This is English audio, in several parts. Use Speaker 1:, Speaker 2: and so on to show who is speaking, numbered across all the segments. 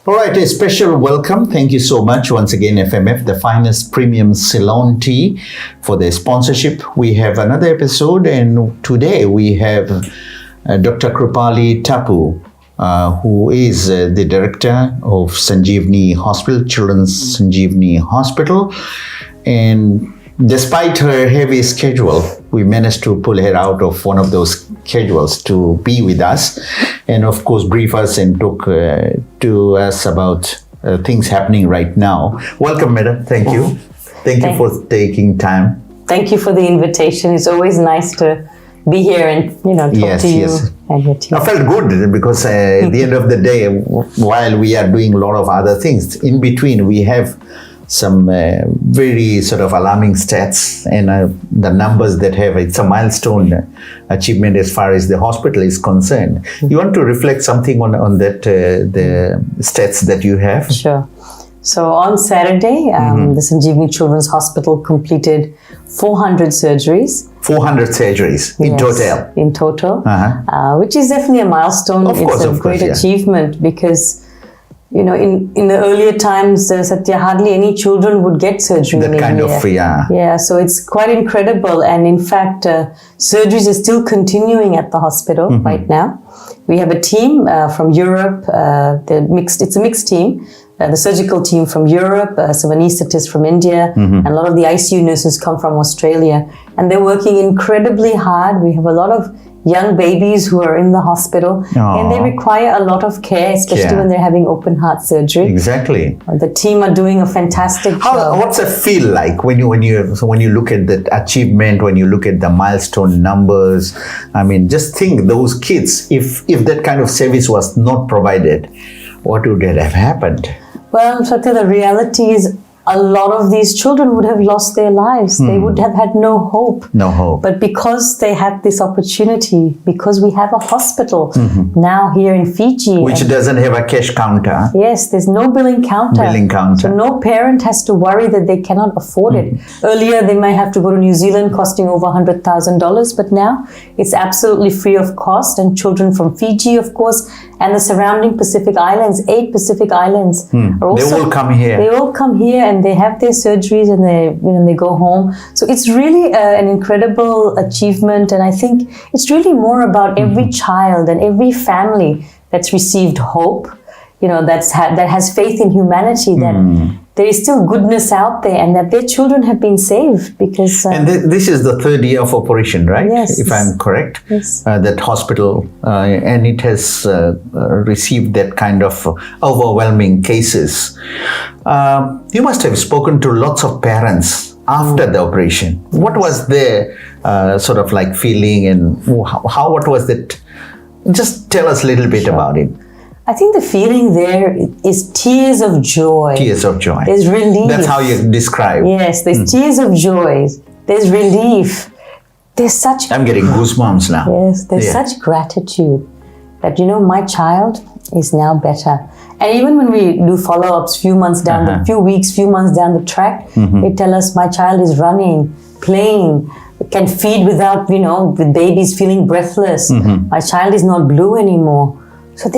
Speaker 1: All right, a special welcome. Thank you so much once again, FMF, the finest premium Ceylon tea, for the sponsorship. We have another episode, and today we have Dr. Krupali Tappoo, who is the director of Sanjeevani Hospital, Children's Sanjeevani Hospital. And despite her heavy schedule, we managed to pull her out of one of those schedules to be with us and, of course, brief us and talk to us about things happening right now. Welcome, madam. Thank you. Thank you for taking time.
Speaker 2: Thank you for the invitation. It's always nice to be here and, talk to you and your team.
Speaker 1: I felt good because at the end of the day, while we are doing a lot of other things, in between we have some very sort of alarming stats, and the numbers that it's a milestone achievement as far as the hospital is concerned. You want to reflect something on that, the stats that you have?
Speaker 2: Sure. So on Saturday, the Sanjeevani Children's Hospital completed 400 surgeries. 400
Speaker 1: surgeries in total?
Speaker 2: In total, which is definitely a milestone. It's a great achievement because in the earlier times, Satya, hardly any children would get surgery in a year. Yeah, so it's quite incredible. And in fact, surgeries are still continuing at the hospital right now. We have a team from Europe. It's a mixed team. The surgical team from Europe, some anaesthetists from India, and a lot of the ICU nurses come from Australia. And they're working incredibly hard. We have a lot of young babies who are in the hospital, and they require a lot of care, especially when they're having open heart surgery.
Speaker 1: Exactly.
Speaker 2: The team are doing a fantastic job.
Speaker 1: What's it feel like when you look at that achievement, when you look at the milestone numbers? I mean, just think those kids, if that kind of service was not provided, what would have happened?
Speaker 2: Well, Satya, the reality is a lot of these children would have lost their lives. They would have had no hope.
Speaker 1: No hope.
Speaker 2: But because they had this opportunity, because we have a hospital now here in Fiji.
Speaker 1: Which doesn't have a cash counter.
Speaker 2: Yes, there's no billing counter. So no parent has to worry that they cannot afford it. Earlier, they might have to go to New Zealand costing over $100,000, but now it's absolutely free of cost. And children from Fiji, of course, and the surrounding Pacific Islands, 8 Pacific Islands, are also,
Speaker 1: they all come here.
Speaker 2: They all come here and they have their surgeries and they go home. So it's really an incredible achievement, and I think it's really more about every child and every family that's received hope, that has faith in humanity, that there is still goodness out there and that their children have been saved because...
Speaker 1: and this is the 3rd year of operation, right?
Speaker 2: Yes.
Speaker 1: If I'm correct.
Speaker 2: Yes.
Speaker 1: That hospital, and it has received that kind of overwhelming cases. You must have spoken to lots of parents after the operation. What was their sort of like feeling, and what was that? Just tell us a little bit about it.
Speaker 2: I think the feeling there is tears of joy.
Speaker 1: Tears of joy.
Speaker 2: There's relief.
Speaker 1: That's how you describe.
Speaker 2: Yes, there's tears of joy. There's relief. There's such...
Speaker 1: I'm getting goosebumps now.
Speaker 2: Yes, there's such gratitude that, my child is now better. And even when we do follow-ups few months down, few weeks, few months down the track, they tell us my child is running, playing, can feed without, with babies feeling breathless. My child is not blue anymore. So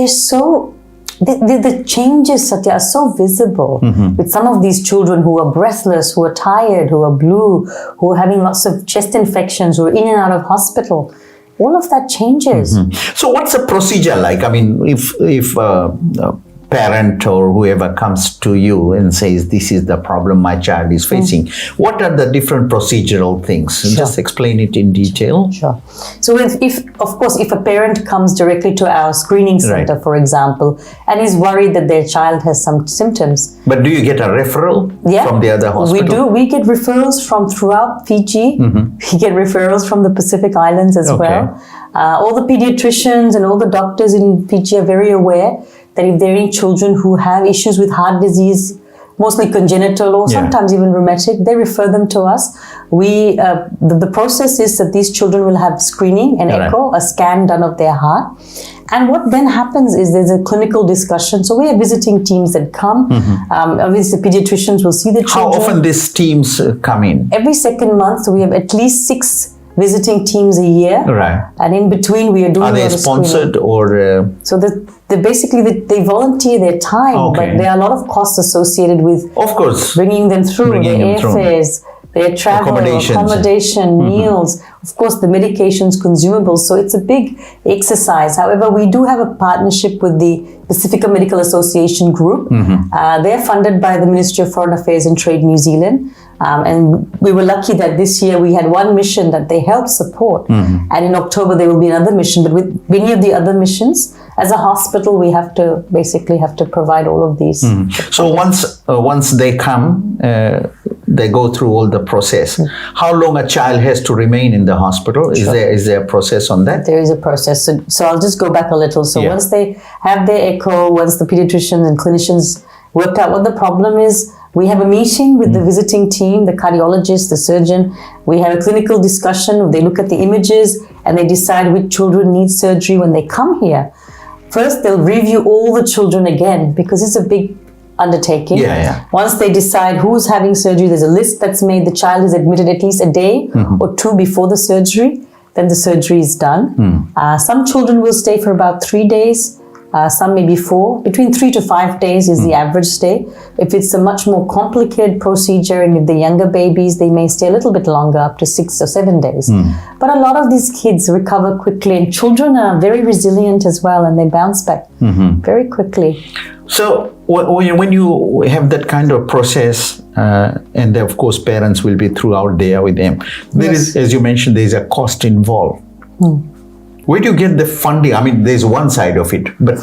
Speaker 2: the changes, Satya, are so visible with some of these children who are breathless, who are tired, who are blue, who are having lots of chest infections, who are in and out of hospital. All of that changes.
Speaker 1: So what's the procedure like? I mean, if parent or whoever comes to you and says, this is the problem my child is facing, what are the different procedural things? Just explain it in detail.
Speaker 2: Sure. So if a parent comes directly to our screening center, for example, and is worried that their child has some symptoms.
Speaker 1: But do you get a referral from the other hospital?
Speaker 2: We do. We get referrals from throughout Fiji. We get referrals from the Pacific Islands as well. All the pediatricians and all the doctors in Fiji are very aware that if there are any children who have issues with heart disease, mostly congenital or sometimes even rheumatic, they refer them to us. The process is that these children will have screening, an echo, a scan done of their heart. And what then happens is there's a clinical discussion. So we have visiting teams that come. Obviously, pediatricians will see the children.
Speaker 1: How often these teams come in?
Speaker 2: Every second month. So we have at least 6 visiting teams a year.
Speaker 1: Right.
Speaker 2: And in between, we are doing.
Speaker 1: Are they sponsored or?
Speaker 2: So they volunteer their time, but there are a lot of costs associated with.
Speaker 1: Of course.
Speaker 2: Bringing them through the airfares, their travel, accommodation, meals, of course the medications, consumables. So it's a big exercise. However, we do have a partnership with the Pacifica Medical Association group. They're funded by the Ministry of Foreign Affairs and Trade New Zealand. And we were lucky that this year we had one mission that they helped support. And in October there will be another mission. But with many of the other missions, as a hospital, we have to provide all of these.
Speaker 1: So once they come, they go through all the process. How long a child has to remain in the hospital? Sure. Is there a process on that?
Speaker 2: There is a process. So I'll just go back a little. So once they have their echo, once the pediatricians and clinicians worked out what the problem is, we have a meeting with the visiting team, the cardiologist, the surgeon. We have a clinical discussion. They look at the images and they decide which children need surgery when they come here. First, they'll review all the children again because it's a big undertaking. Once they decide who's having surgery, there's a list that's made. The child is admitted at least a day or two before the surgery. Then the surgery is done. Some children will stay for about 3 days. Some maybe 4. Between 3 to 5 days is the average stay. If it's a much more complicated procedure and if the younger babies, they may stay a little bit longer, up to 6 or 7 days. But a lot of these kids recover quickly, and children are very resilient as well, and they bounce back very quickly.
Speaker 1: So when you have that kind of process, and of course parents will be throughout there with them, there is, as you mentioned, there is a cost involved. Where do you get the funding? I mean, there's one side of it, but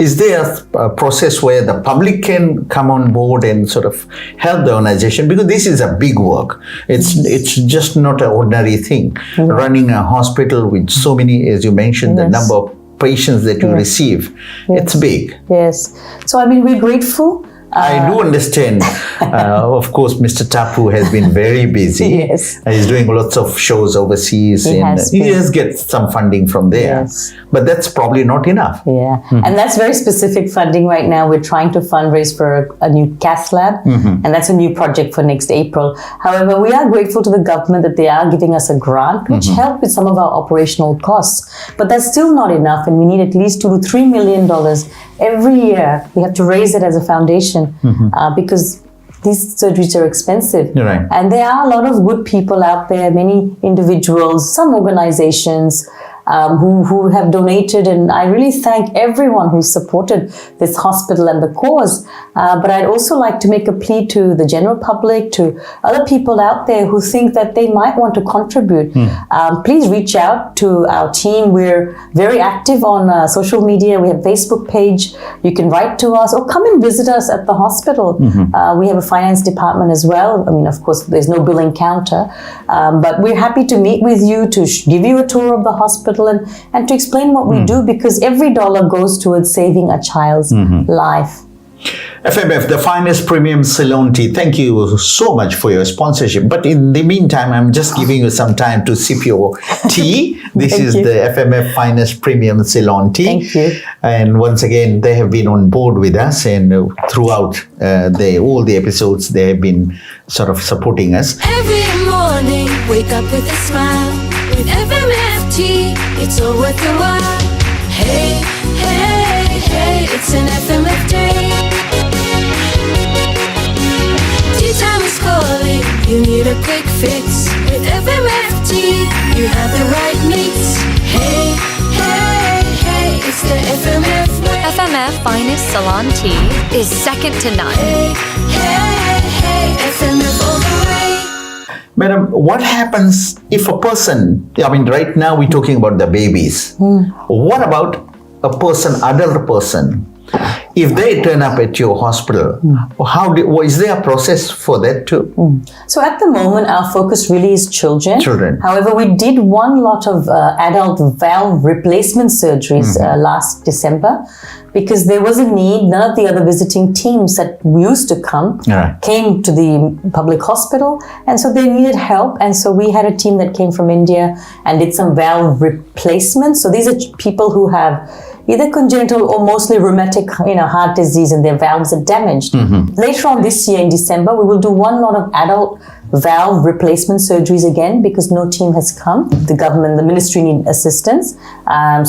Speaker 1: is there a process where the public can come on board and sort of help the organization? Because this is a big work. It's just not an ordinary thing. Running a hospital with so many, as you mentioned, the number of patients that you receive, it's big.
Speaker 2: Yes. So, I mean, we're grateful.
Speaker 1: I do understand. Of course, Mr. Tappoo has been very busy. He's doing lots of shows overseas. He does get some funding from there. But that's probably not enough.
Speaker 2: And that's very specific funding right now. We're trying to fundraise for a new cath lab. And that's a new project for next April. However, we are grateful to the government that they are giving us a grant, which help with some of our operational costs. But that's still not enough. And we need at least $2 to $3 million every year. We have to raise it as a foundation because these surgeries are expensive. And there are a lot of good people out there, many individuals, some organizations who have donated, and I really thank everyone who supported this hospital and the cause. But I'd also like to make a plea to the general public, to other people out there who think that they might want to contribute. Please reach out to our team. We're very active on social media. We have a Facebook page. You can write to us or come and visit us at the hospital. We have a finance department as well. I mean, of course, there's no billing counter, but we're happy to meet with you, to give you a tour of the hospital, and to explain what we do, because every dollar goes towards saving a child's life.
Speaker 1: FMF, the finest premium Ceylon tea, thank you so much for your sponsorship. But in the meantime, I'm just giving you some time to sip your tea. This is the FMF finest premium Ceylon tea.
Speaker 2: Thank you.
Speaker 1: And once again, they have been on board with us, and throughout all the episodes, they have been sort of supporting us.
Speaker 3: Every morning, wake up with a smile. With FMF tea, it's all worth the while. Hey, hey, hey, it's an FMF day. Tea time is calling, you need a quick fix. With FMF tea, you have the right mix. Hey, hey, hey, it's the FMF way.
Speaker 4: FMF Finest Ceylon Tea is second to none.
Speaker 3: Hey, hey, hey, FMF all the way.
Speaker 1: Madam, what happens if a person, I mean, right now we're talking about the babies. What about a person, adult person? If they turn up at your hospital, is there a process for that too?
Speaker 2: So at the moment, our focus really is children. However, we did one lot of adult valve replacement surgeries last December, because there was a need. None of the other visiting teams that used to come came to the public hospital, and so they needed help. And so we had a team that came from India and did some valve replacements. So these are people who have either congenital or mostly rheumatic, heart disease, and their valves are damaged. Later on this year in December, we will do one lot of adult valve replacement surgeries again because no team has come. The ministry need assistance.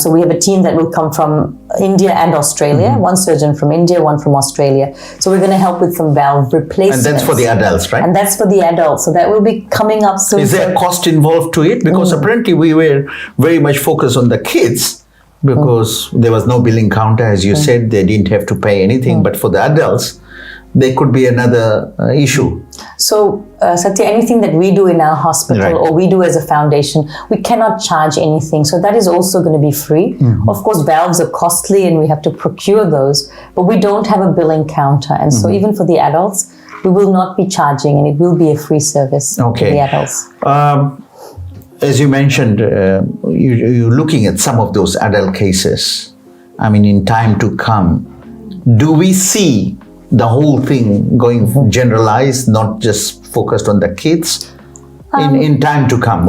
Speaker 2: So we have a team that will come from India and Australia, one surgeon from India, one from Australia. So we're going to help with some valve replacements.
Speaker 1: And that's for the adults, right?
Speaker 2: And that's for the adults. So that will be coming up soon.
Speaker 1: Is there a cost involved to it? Because apparently we were very much focused on the kids because there was no billing counter, as you said, they didn't have to pay anything. But for the adults, there could be another issue.
Speaker 2: So, Satya, anything that we do in our hospital or we do as a foundation, we cannot charge anything. So that is also going to be free. Of course, valves are costly and we have to procure those, but we don't have a billing counter. And so even for the adults, we will not be charging and it will be a free service for the adults.
Speaker 1: As you mentioned, you're looking at some of those adult cases. I mean, in time to come, do we see the whole thing going generalized, not just focused on the kids in time to come?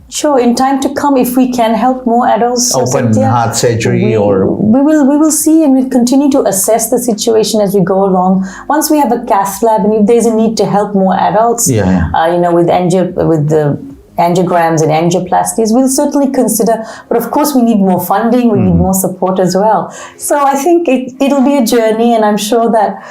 Speaker 2: Sure, in time to come, if we can help more adults,
Speaker 1: open heart surgery,
Speaker 2: we will see, and we'll continue to assess the situation as we go along. Once we have a cath lab, and if there's a need to help more adults, with the angiograms and angioplasties, we'll certainly consider, but of course we need more funding, we need more support as well. So I think it'll be a journey, and I'm sure that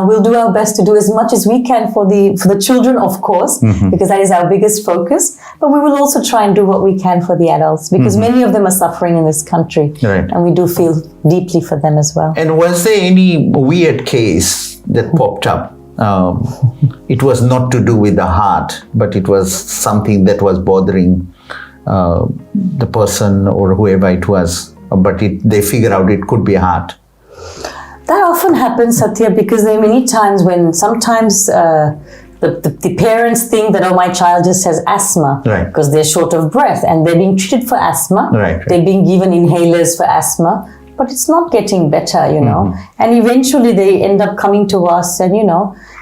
Speaker 2: we'll do our best to do as much as we can for the children, of course, because that is our biggest focus, but we will also try and do what we can for the adults, because many of them are suffering in this country, and we do feel deeply for them as well.
Speaker 1: And was there any weird case that popped up? It was not to do with the heart, but it was something that was bothering the person or whoever it was, but they figure out it could be heart.
Speaker 2: That often happens, Satya, because there are many times when sometimes the parents think that, my child just has asthma because they're short of breath and they're being treated for asthma. They're being given inhalers for asthma, but it's not getting better, and eventually they end up coming to us and,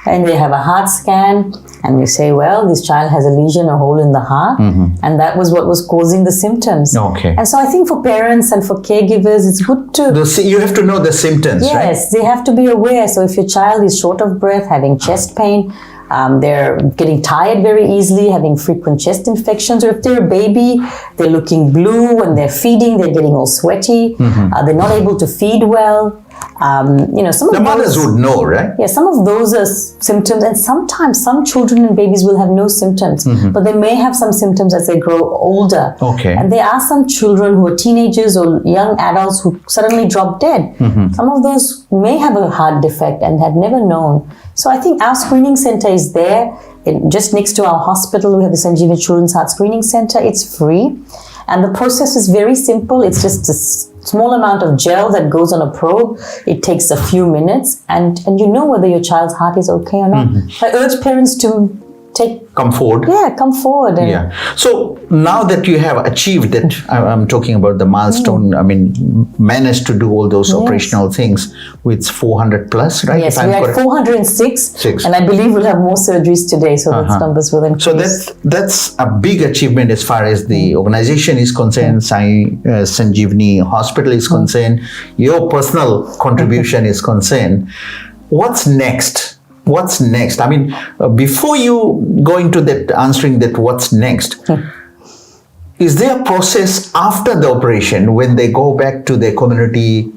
Speaker 2: and they have a heart scan and we say, well, this child has a lesion, a hole in the heart, and that was what was causing the symptoms. And so I think for parents and for caregivers, it's good to...
Speaker 1: You have to know the symptoms, right?
Speaker 2: Yes, they have to be aware. So if your child is short of breath, having chest pain, they're getting tired very easily, having frequent chest infections, or if they're a baby, they're looking blue when they're feeding, they're getting all sweaty, they're not able to feed well. Some of
Speaker 1: the mothers would know, right?
Speaker 2: Yeah, some of those are symptoms, and sometimes some children and babies will have no symptoms, but they may have some symptoms as they grow older. And there are some children who are teenagers or young adults who suddenly drop dead. Some of those may have a heart defect and have never known. So I think our screening center is there, just next to our hospital. We have the Sanjeevani Children's Heart Screening Center. It's free. And the process is very simple. It's just a small amount of gel that goes on a probe. It takes a few minutes and you know whether your child's heart is okay or not. I urge parents to come forward. Yeah, come forward.
Speaker 1: So now that you have achieved that, I'm talking about the milestone, managed to do all those operational things with 400 plus, right?
Speaker 2: Yes, we're at 406 and I believe we'll have more surgeries today, so those numbers will increase.
Speaker 1: So that's a big achievement as far as the organization is concerned, Sanjeevani Hospital is concerned, your personal contribution is concerned. What's next? What's next? Before you go into that, answering that what's next, is there a process after the operation when they go back to their community?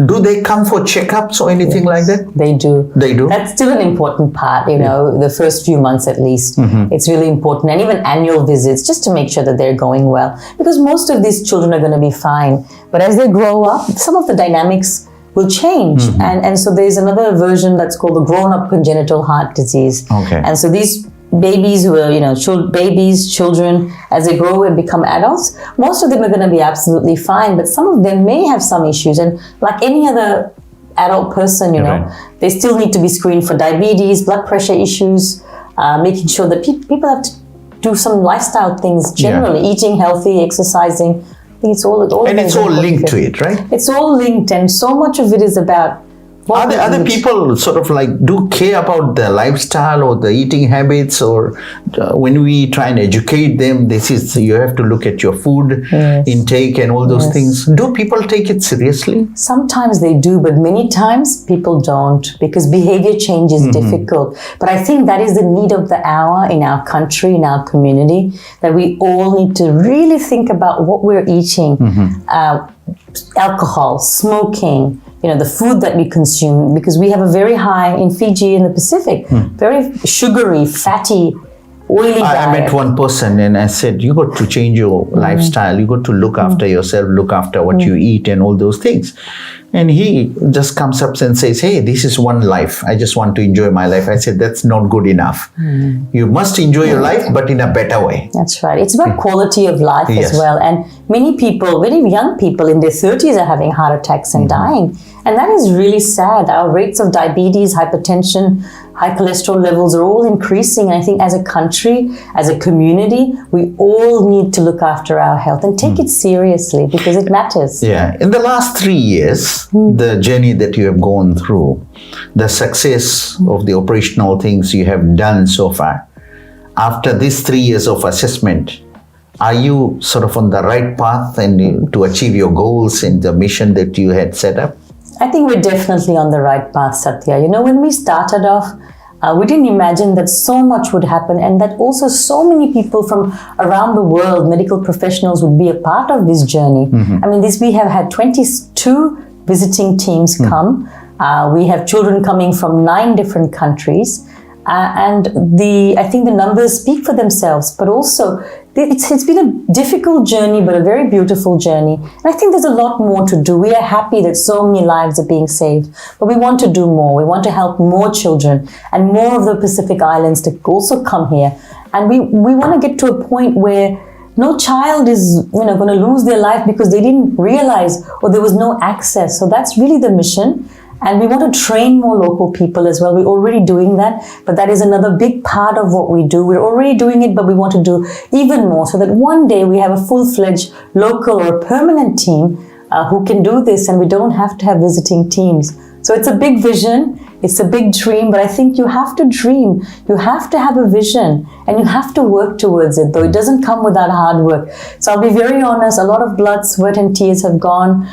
Speaker 1: Do they come for checkups or anything like that?
Speaker 2: They do.
Speaker 1: They do?
Speaker 2: That's still an important part, the first few months at least. It's really important. And even annual visits, just to make sure that they're going well. Because most of these children are going to be fine. But as they grow up, some of the dynamics will change. And so there's another version that's called the grown-up congenital heart disease. And so these babies who are, children, as they grow and become adults, most of them are going to be absolutely fine, but some of them may have some issues. And like any other adult person, they still need to be screened for diabetes, blood pressure issues, making sure that people have to do some lifestyle things generally, eating healthy, exercising. I think it's all
Speaker 1: and it's all linked to it, right?
Speaker 2: It's all linked, and so much of it is about,
Speaker 1: Are there people sort of like do care about the lifestyle or the eating habits, or when we try and educate them, this is, you have to look at your food intake and all those things. Do people take it seriously?
Speaker 2: Sometimes they do, but many times people don't, because behavior change is difficult. But I think that is the need of the hour in our country, in our community, that we all need to really think about what we're eating. Alcohol, smoking, the food that we consume, because we have a very high, in Fiji, in the Pacific, very sugary, fatty, oily diet.
Speaker 1: I met one person and I said, you got to change your lifestyle. You got to look after yourself, look after what you eat and all those things. And he just comes up and says, hey, this is one life. I just want to enjoy my life. I said, that's not good enough. You must enjoy your life, but in a better way.
Speaker 2: That's right. It's about quality of life as well. And many people, very young people in their 30s are having heart attacks and dying. And that is really sad. Our rates of diabetes, hypertension, high cholesterol levels are all increasing. And I think as a country, as a community, we all need to look after our health and take it seriously, because it matters.
Speaker 1: Yeah. In the last 3 years, the journey that you have gone through, the success of the operational things you have done so far, after these 3 years of assessment, are you sort of on the right path and to achieve your goals and the mission that you had set up?
Speaker 2: I think we're definitely on the right path, Satya. When we started off, we didn't imagine that so much would happen, and that also so many people from around the world, medical professionals, would be a part of this journey. I mean, we have had 22 visiting teams come. We have children coming from 9 different countries. And I think the numbers speak for themselves, but also it's been a difficult journey, but a very beautiful journey. And I think there's a lot more to do. We are happy that so many lives are being saved, but we want to do more. We want to help more children and more of the Pacific Islands to also come here. And we want to get to a point where no child is going to lose their life because they didn't realize or there was no access. So that's really the mission. And we want to train more local people as well. We're already doing that, but that is another big part of what we do. We're already doing it, but we want to do even more, so that one day we have a full-fledged local or permanent team who can do this, and we don't have to have visiting teams. So it's a big vision, it's a big dream, but I think you have to dream, you have to have a vision, and you have to work towards it, though it doesn't come without hard work. So I'll be very honest, a lot of blood, sweat and tears have gone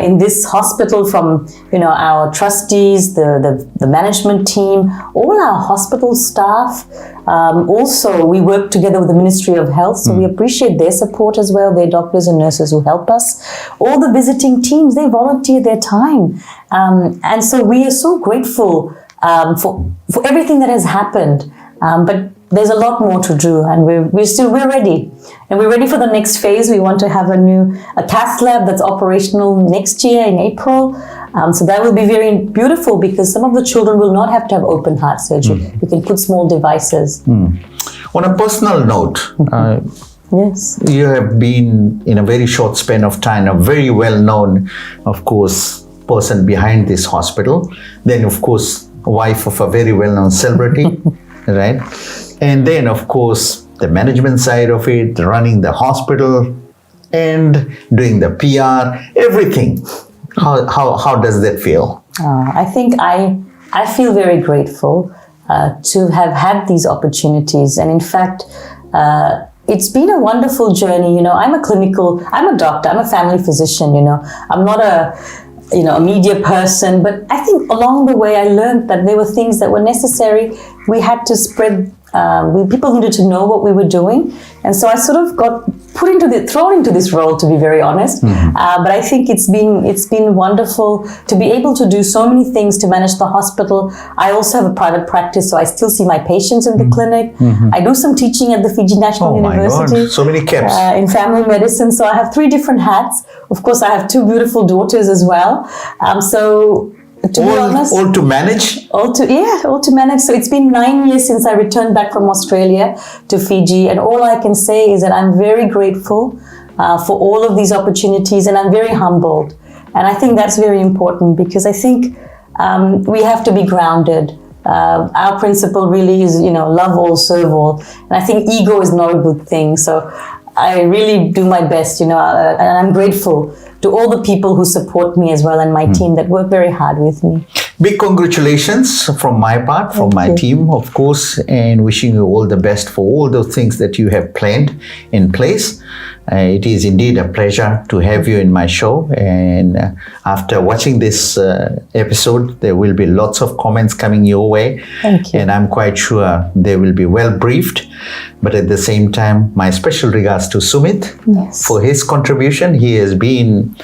Speaker 2: in this hospital from our trustees, the management team, all our hospital staff. Also, we work together with the Ministry of Health, so we appreciate their support as well, their doctors and nurses who help us. All the visiting teams, they volunteer their time. And so we are so grateful for everything that has happened. But there's a lot more to do, and we're ready. And we're ready for the next phase. We want to have a cath lab that's operational next year in April. So that will be very beautiful, because some of the children will not have to have open heart surgery. We can put small devices.
Speaker 1: On a personal note,
Speaker 2: yes,
Speaker 1: you have been, in a very short span of time, a very well-known, of course, person behind this hospital. Then, of course, wife of a very well-known celebrity, right? And then, of course, the management side of it, running the hospital and doing the PR, everything. How does that feel?
Speaker 2: I think I feel very grateful to have had these opportunities. And in fact, it's been a wonderful journey. I'm a doctor, I'm a family physician, I'm not a media person, but I think along the way I learned that there were things that were necessary. We had to spread, people needed to know what we were doing. And so I sort of got thrown into this role, to be very honest. But I think it's been wonderful to be able to do so many things to manage the hospital. I also have a private practice, so I still see my patients in the clinic. I do some teaching at the Fiji National University.
Speaker 1: My God. So many caps.
Speaker 2: In family medicine. So I have 3 different hats. Of course, I have 2 beautiful daughters as well. To be honest,
Speaker 1: all to manage?
Speaker 2: All to manage. So it's been 9 years since I returned back from Australia to Fiji, and all I can say is that I'm very grateful for all of these opportunities, and I'm very humbled. And I think that's very important, because I think we have to be grounded. Our principle really is, love all, serve all. And I think ego is not a good thing. So I really do my best, and I'm grateful to all the people who support me as well, and my team that work very hard with me.
Speaker 1: Big congratulations from my part, from my team, of course, and wishing you all the best for all those things that you have planned in place. It is indeed a pleasure to have you in my show, and after watching this episode, there will be lots of comments coming your way.
Speaker 2: Thank you.
Speaker 1: And I'm quite sure they will be well briefed. But at the same time, my special regards to Sumit for his contribution. He has been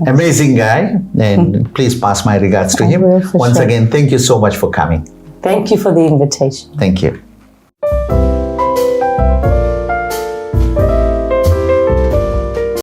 Speaker 1: amazing guy, and please pass my regards to him. Once again, thank you so much for coming.
Speaker 2: Thank you for the invitation.
Speaker 1: Thank you.